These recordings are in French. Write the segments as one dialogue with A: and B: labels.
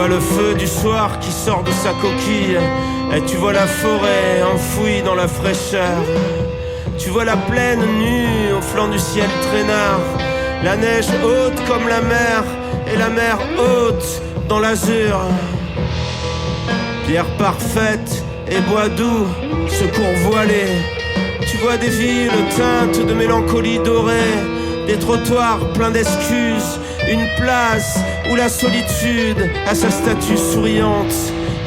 A: vois le feu du soir qui sort de sa coquille, et tu vois la forêt enfouie dans la fraîcheur. Tu vois la plaine nue au flanc du ciel traînard, la neige haute comme la mer, et la mer haute dans l'azur. Pierre parfaite et bois doux, secours voilé. Tu vois des villes teintes de mélancolie dorée, des trottoirs pleins d'excuses, une place où la solitude a sa statue souriante,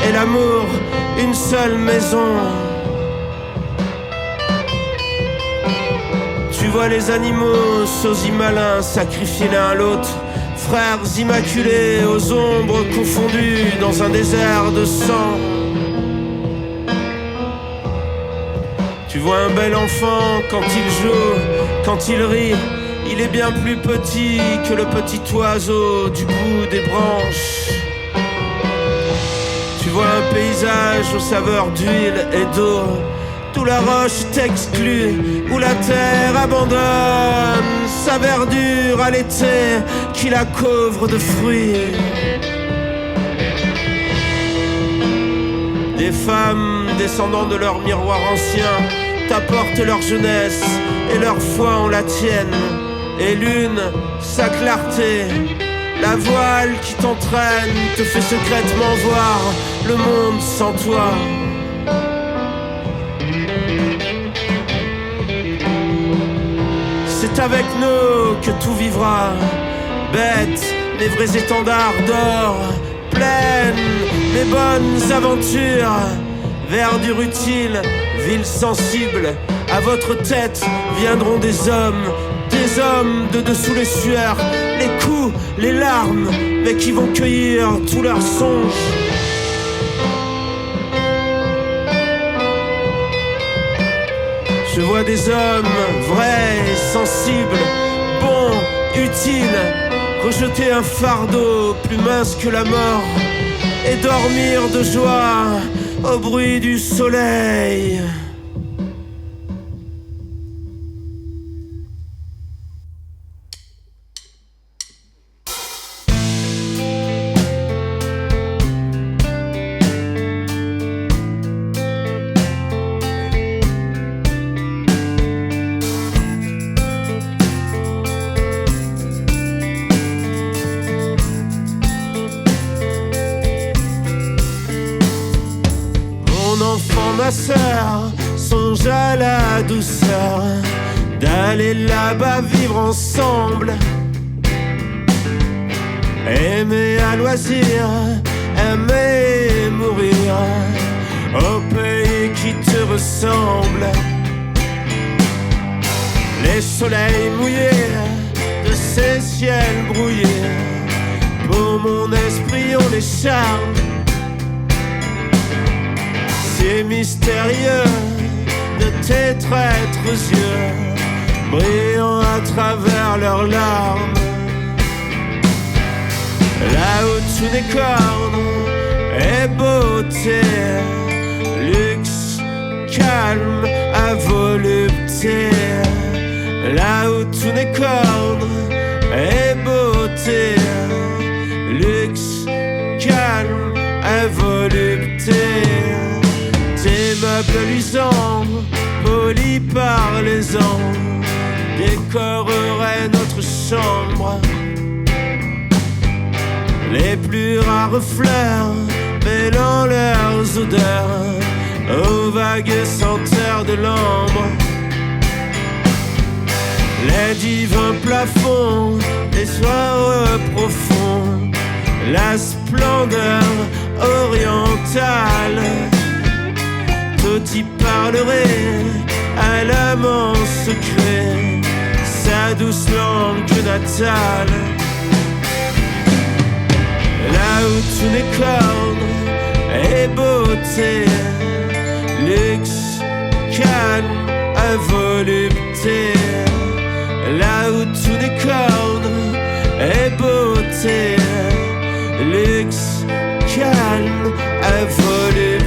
A: et l'amour une seule maison. Tu vois les animaux, sosie malins, sacrifiés l'un à l'autre, frères immaculés aux ombres confondus dans un désert de sang. Tu vois un bel enfant quand il joue, quand il rit, il est bien plus petit que le petit oiseau du bout des branches. Tu vois un paysage aux saveurs d'huile et d'eau, où la roche t'exclut, où la terre abandonne sa verdure à l'été qui la couvre de fruits. Des femmes descendant de leur miroir ancien t'apportent leur jeunesse et leur foi en la tienne, et l'une, sa clarté, la voile qui t'entraîne, te fait secrètement voir le monde sans toi. C'est avec nous que tout vivra, bêtes, les vrais étendards d'or, pleines, les bonnes aventures, verdure utile, ville sensible, à votre tête viendront des hommes de dessous les sueurs, les coups, les larmes, mais qui vont cueillir tous leurs songes. Je vois des hommes vrais, sensibles, bons, utiles, rejeter un fardeau plus mince que la mort et dormir de joie au bruit du soleil. Ma sœur, songe à la douceur d'aller là-bas vivre ensemble, aimer à loisir, aimer mourir au pays qui te ressemble. Les soleils mouillés de ces ciels brouillés, pour mon esprit ont les charmes si mystérieux de tes traîtres yeux, brillant à travers leurs larmes. Là où tout décorne est beauté, luxe, calme à volupté. Là où tout décorne est beauté, luxe, calme à volupté. Tes meubles luisants, polis par les ans, décoreraient notre chambre. Les plus rares fleurs mêlant leurs odeurs aux vagues senteurs de l'ambre. Les divins plafonds, les soirs profonds, la splendeur orientale. Tout y parlerait à l'amant secret, sa douce langue natale. Là où tout décorne est beauté, luxe, calme à volupté. Là où tout décorne est beauté, luxe, calme à volupté.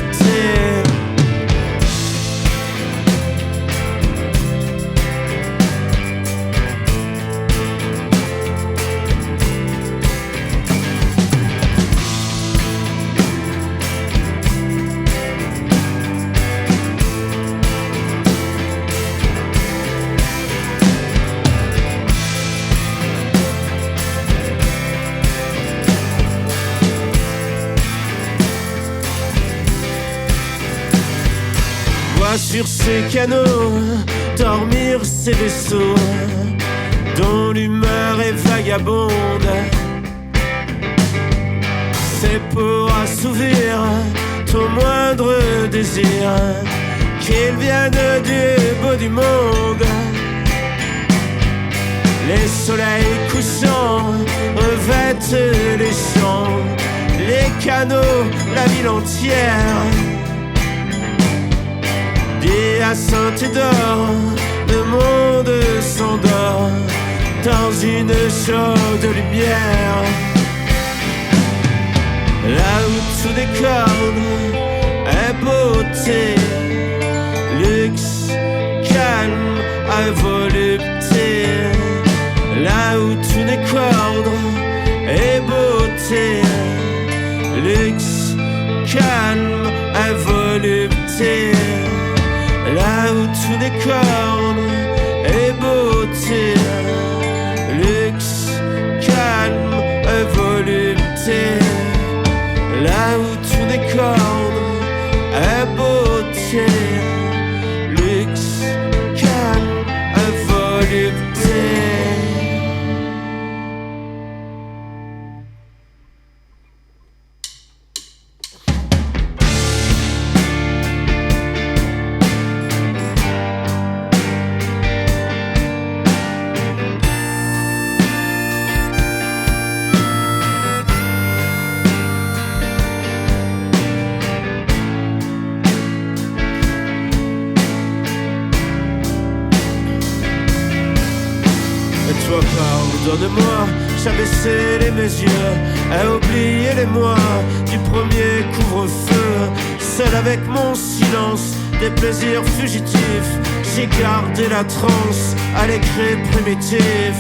A: sur ces canaux, dormir ces vaisseaux dont l'humeur est vagabonde. C'est pour assouvir ton moindre désir qu'ils viennent du bout du monde. Les soleils couchants revêtent les champs, les canaux, la ville entière. Hyacinthe d'or, le monde s'endort dans une chaude lumière. Là où tout décorde est beauté, luxe, calme, à volupté. Là où tout décorde est beauté, luxe, calme, à volupté. Là où tout décorde est beauté, luxe, calme, volupté. Là où tout décorde est beauté, luxe, calme, volupté. Pardonne-moi, j'avais scellé mes yeux à oublier les mois du premier couvre-feu. Seul avec mon silence, des plaisirs fugitifs, j'ai gardé la transe à l'écrit primitif.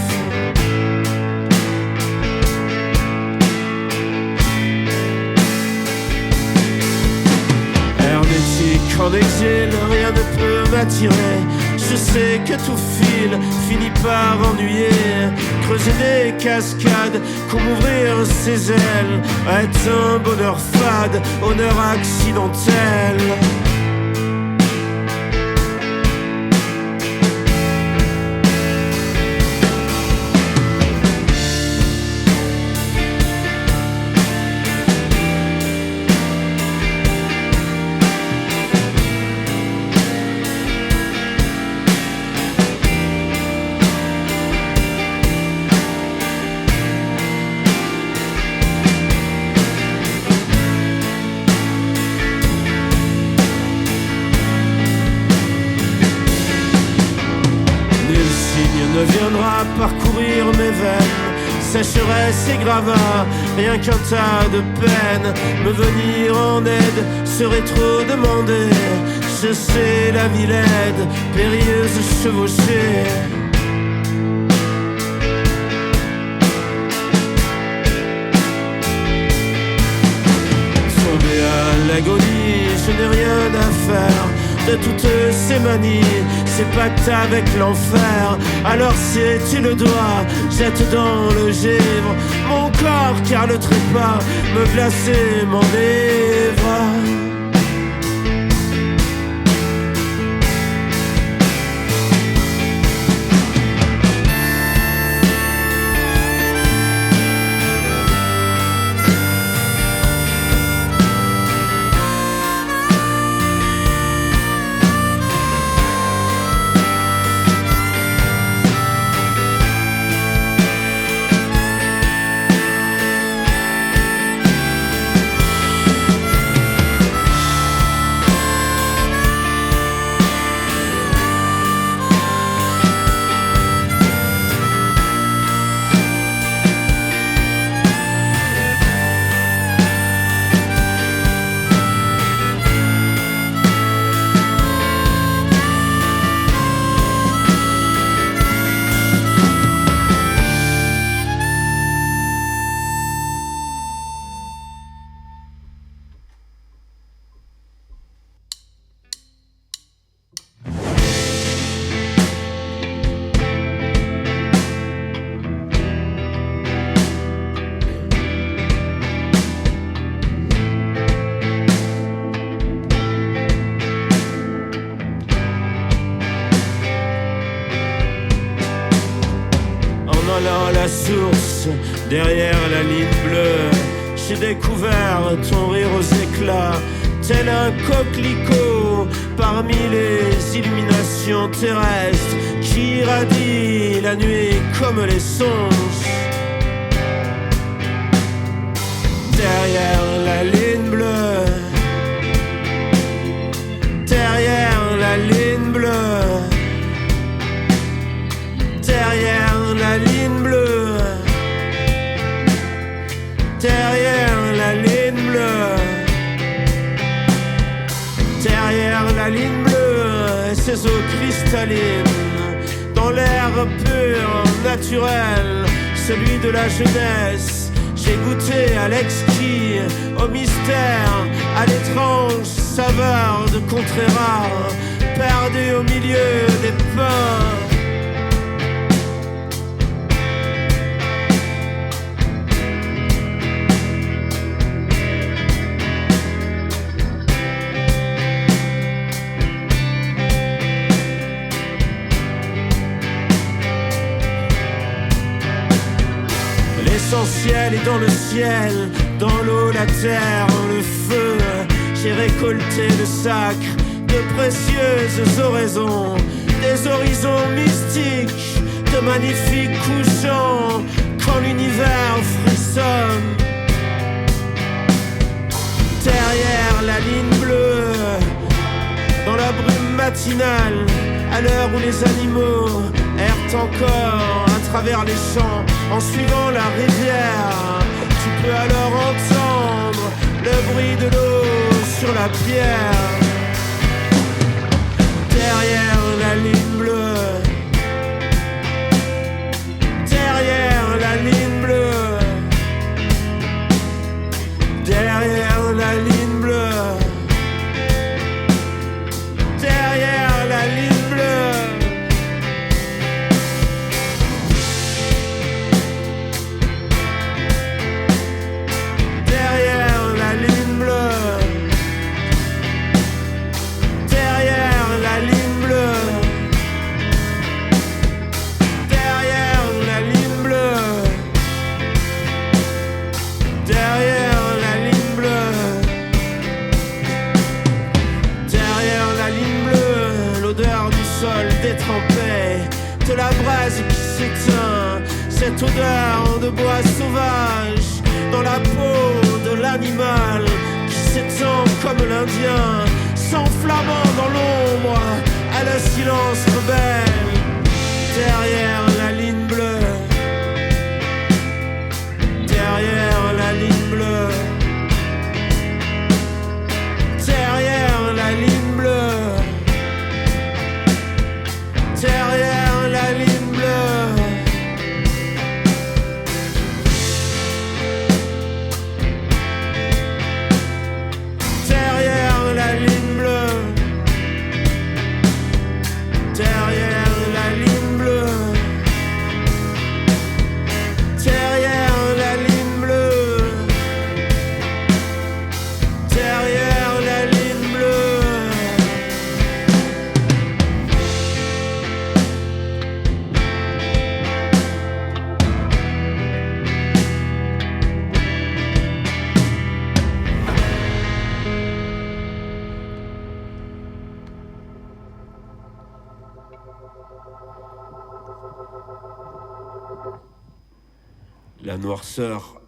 A: Hermétique en exil, rien ne peut m'attirer. Je sais que tout fil finit par ennuyer. Creuser des cascades, comme ouvrir ses ailes, est un bonheur fade, honneur accidentel. Ne viendra parcourir mes veines, sécheresse et gravats, rien qu'un tas de peine. Me venir en aide serait trop demandé. Je sais la vie laide, périlleuse chevauchée. Tombé à l'agonie, je n'ai rien à faire de toutes ces manies, c'est pacte avec l'enfer. Alors si tu le dois, jette dans le givre mon corps, car le trépas me glace et m'enivre. source, derrière la ligne bleue, j'ai découvert ton rire aux éclats, tel un coquelicot parmi les illuminations terrestres qui irradient la nuit comme les songes. Derrière la ligne bleue, derrière la ligne bleue, derrière la ligne bleue, derrière la ligne bleue, derrière la ligne bleue, et ses eaux cristallines, dans l'air pur, naturel, celui de la jeunesse. J'ai goûté à l'exquis, au mystère, à l'étrange saveur de contrées rares, perdu au milieu des pins. L'essentiel est dans le ciel, dans l'eau, la terre, le feu. J'ai récolté le sacre de précieuses oraisons, des horizons mystiques, de magnifiques couchants, quand l'univers frissonne. Derrière la ligne bleue, dans la brume matinale, à l'heure où les animaux errent encore à travers les champs, en suivant la rivière, tu peux alors entendre le bruit de l'eau sur la pierre. Derrière la ligne bleue, derrière la ligne bleue, derrière la ligne bleue, derrière la ligne bleue. De la braise qui s'éteint, cette odeur de bois sauvage dans la peau de l'animal qui s'étend comme l'Indien, s'enflammant dans l'ombre à le silence rebelle. Derrière la ligne bleue, derrière la ligne bleue, derrière la ligne bleue, derrière la ligne bleue. Derrière la ligne bleue, derrière la ligne bleue, derrière la ligne bleue, derrière la ligne bleue. La noirceur,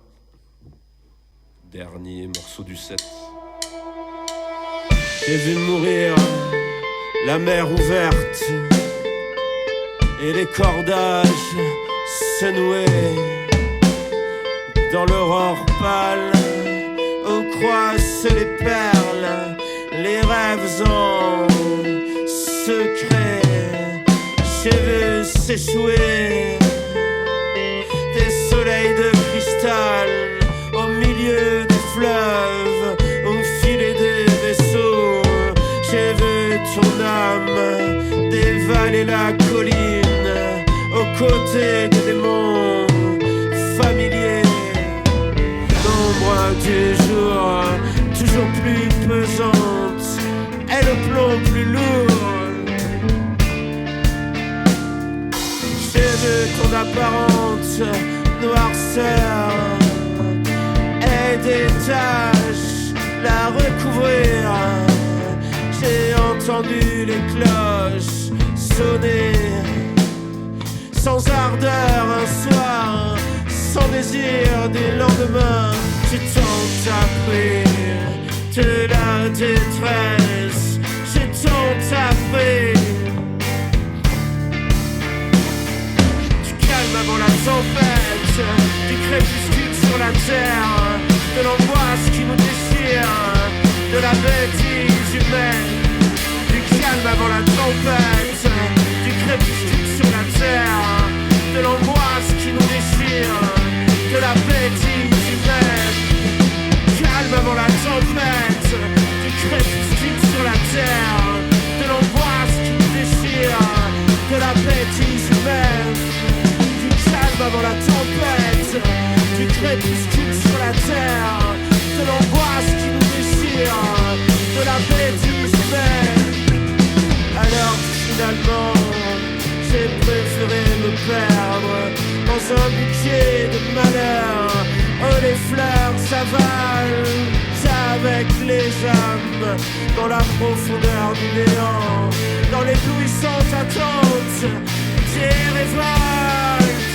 A: dernier morceau du set. J'ai vu mourir la mer ouverte et les cordages se nouer dans l'aurore pâle où croissent les perles, les rêves en secret. J'ai vu s'échouer des soleils de cristal au milieu des fleuves, au filet des vaisseaux. J'ai vu ton âme dévaler la colline aux côtés des démons familiers. L'ombre du jour, toujours plus pesante, et le plomb plus lourd. J'ai vu ton apparente noirceur et des taches la recouvrir. J'ai entendu les cloches sonner sans ardeur un soir, sans désir des lendemains. Tu tentes après de la détresse, je tente après. Tu calmes avant la tempête, du crépuscule sur la terre, de l'angoisse qui nous déchire, de la bêtise humaine. Du calme avant la tempête, du crépuscule sur la terre, de l'angoisse qui nous déchire, de la bêtise humaine. Calme avant la tempête, du crépuscule sur la terre, de l'angoisse qui nous déchire, de la bêtise humaine. Du calme avant la tempête, du crépuscule sur la terre, de l'angoisse qui nous déchire, de la bêtise humaine. Alors finalement, j'ai préféré me perdre dans un bouquet de malheur. Oh, les fleurs s'avalent avec les âmes dans la profondeur du néant, dans l'éblouissante attente des révoltes.